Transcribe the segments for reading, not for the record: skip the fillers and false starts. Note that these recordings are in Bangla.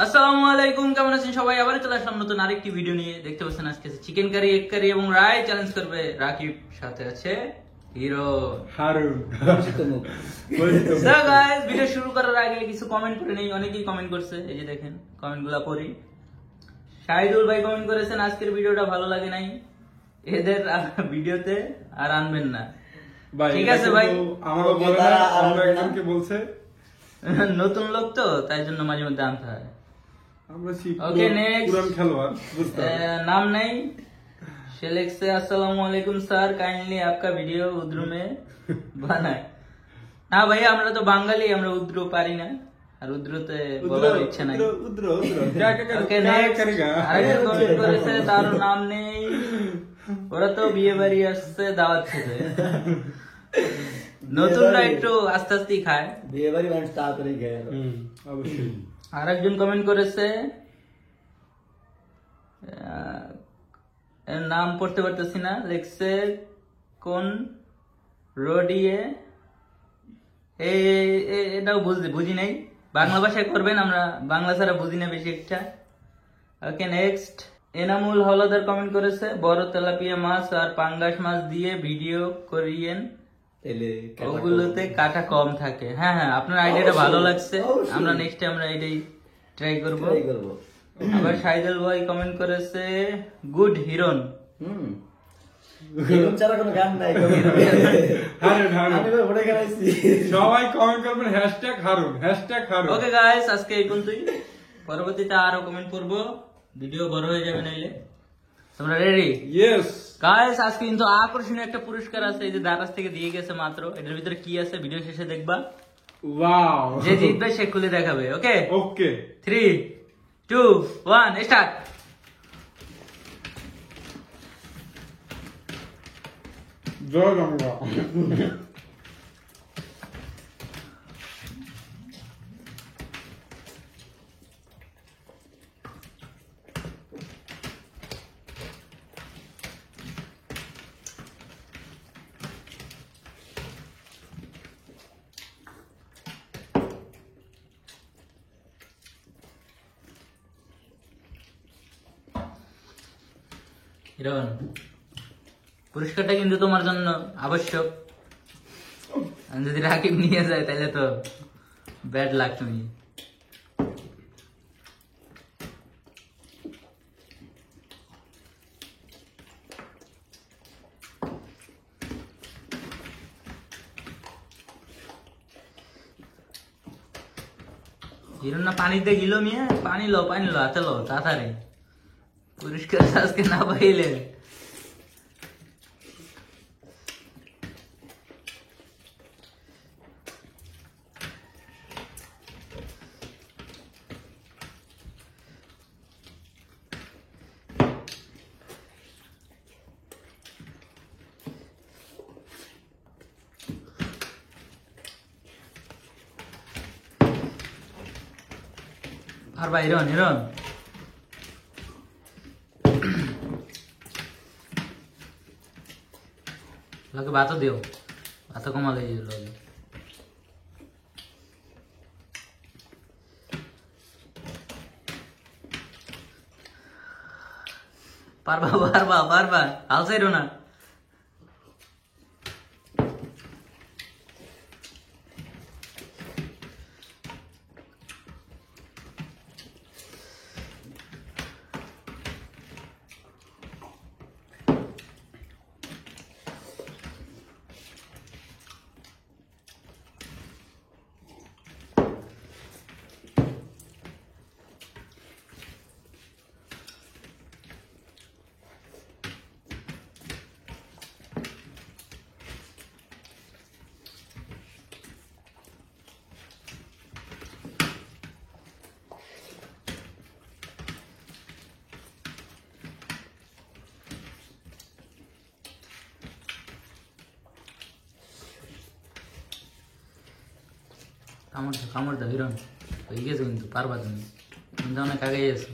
আসসালামু আলাইকুম, কেমন আছেন সবাই? আবার চলে আসলাম নতুন আরেকটি ভিডিও নিয়ে। দেখতে পাচ্ছেন আজকে চিকেন কারি, এগ কারি এবং রায় চ্যালেঞ্জ করবে রাকিব, সাথে আছে hero Harun. So guys, video শুরু করার আগে কিছু কমেন্ট করে নেই। অনেকেই কমেন্ট করছে, এই যে দেখেন কমেন্টগুলো পড়ি। শাহিদুল ভাই কমেন্ট করেছেন আজকের ভিডিওটা ভালো লাগে নাই, এদের ভিডিওতে আর আনবেন না। ঠিক আছে ভাই, আমারও বলে না, আমরা একজনকে বলছে নতুন লোক তো তাই জন্য মাঝে মধ্যে আনতে হয়। আমরা ওকে, নেক্সট পুরান খেলোয়াড়, বুঝতে হবে। नाम नहीं शेलेक्स से अस्सलाम वालेकुम सर, काइंडली आपका वीडियो उर्दू में बनाए। না ভাই, আমরা তো বাঙালি, আমরা উর্দু পারি না, আর উর্দুতে বলার ইচ্ছা নাই। ওকে, নেক্সট আরেকজন কমেন্ট করেছে, তার নাম নেই, ওরা তো বিয়ে বাড়ি আসছে দাওয়াত খেতে। নতুনরা একটু আস্তে আস্তেই খায়, বিয়ে বাড়ি মানুষ তাড়াতাড়ি খেয়ে অবশ্যই। আরেকজন কমেন্ট করেছে, এর নাম পড়তে পারতেছি না, লিখছে কোন রোডিয়ে, এটাও বুঝি নাই, বাংলা ভাষায় করবেন, আমরা বাংলা ছাড়া বুঝি না বেশি একটা। ওকে, নেক্সট এনামুল হলদার কমেন্ট করেছে, বড় তেলাপিয়া মাছ আর পাঙ্গাস মাছ দিয়ে ভিডিও করিয়েন, ওগুলোতে কাটা কম থাকে। হ্যাঁ হ্যাঁ, আপনার আইডিয়াটা ভালো লাগছে, আমরা নেক্সট টাইম আমরা এটাই ট্রাই করব। আবার শাহিদুল ভাই কমেন্ট করেছে, গুড হিরন। ছাড়া কোনো গান নাই। হারুন, হারুন। আমি তো ভোটে গেলাইছি। সবাই কমেন্ট করবেন hashtag Harun, hashtag Harun. Okay guys, আজকে এই পর্যন্তই, পরবর্তীতে আরো কমেন্ট পড়বো, ভিডিও বড় হয়ে যাবে নাইলে। তোমরা রেডি? ইয়েস গাইস, আজকে কিন্তু আকর্ষণীয় একটা পুরস্কার আছে, এই যে দারাজ থেকে দিয়ে গেছে মাত্র। এটার ভিতরে কি আছে ভিডিও শেষে দেখবা। ওয়াও, যে জিতবে সে খুলে দেখাবে। ওকে, ওকে। 3, 2, 1 স্টার্ট। জয় গঙ্গা। হিরন, পুরস্কারটা কিন্তু তোমার জন্য আবশ্যক। আর যদি রাকিব নিয়ে যায় তাহলে তো ব্যাড লাক। তুমি হিরন না পানিতে গিলো মিয়া, পানি লো হাতে লো তাড়াতাড়ি, পুরস্কার আজকে না পাইলে। আর ভাই হিরন, হিরন লগে ভাতও দিও, ভাতও কমালে লগে। পারবা পারবা পারবা, আলসাইরো না। কামড় দাও হিরন, হয়ে গেছে কিন্তু, পারবা তুমি, কিন্তু অনেক আগে গেছো।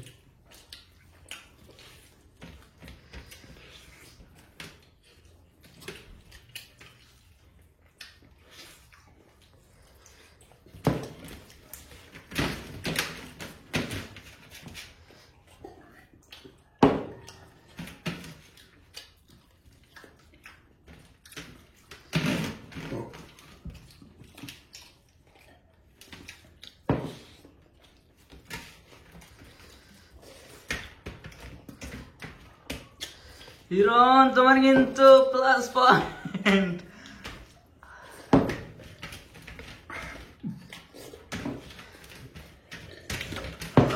হিরন তোমার কিন্তু প্লাস পয়েন্ট।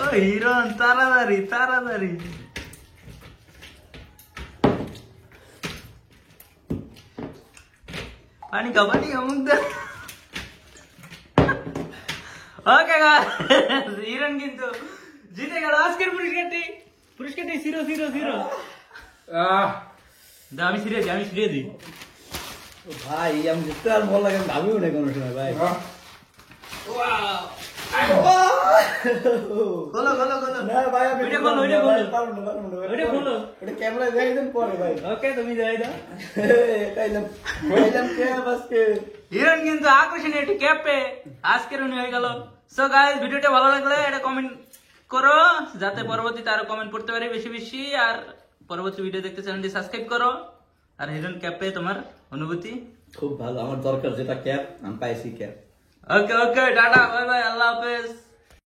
ও হিরন তাড়াতাড়ি তাড়াতাড়ি। পানি খাও মুখ দে। ওকে হিরন কিন্তু জিতে গেল আজকের পুরস্কারটি। পুরস্কারটি 0-0-0। আমি সিরিয়াস দিই। ভাই আমি জিততে আর ভালো লাগে ভাবিও না কোনো সময় ভাই। খোলো না ভাই আমি ওইটা খোলো, ওইটা খোলো। পারবো না ওইটা খোলো। ওটা ক্যামেরা দেখাই দেন পরে ভাই। ওকে তুমি যাই দাও। খাইলাম কে আজকে হিরন কিন্তু আকর্ষণীয় একটি ক্যাপে আজকের উনি হয়ে গেল। সো গাইস ভিডিওটা ভালো লাগলে এটা কমেন্ট করো যাতে পরবর্তীতে আরো কমেন্ট পড়তে পারি বেশি বেশি। আর পরবর্তী ভিডিও দেখতে চ্যানেলটি সাবস্ক্রাইব করো। আর হিরন ক্যাপে তোমার অনুভূতি? খুব ভালো, আমার দরকার যেটা ক্যাপ আমি পাইছি cap. Okay tata bye bye আল্লাহ হাফেজ।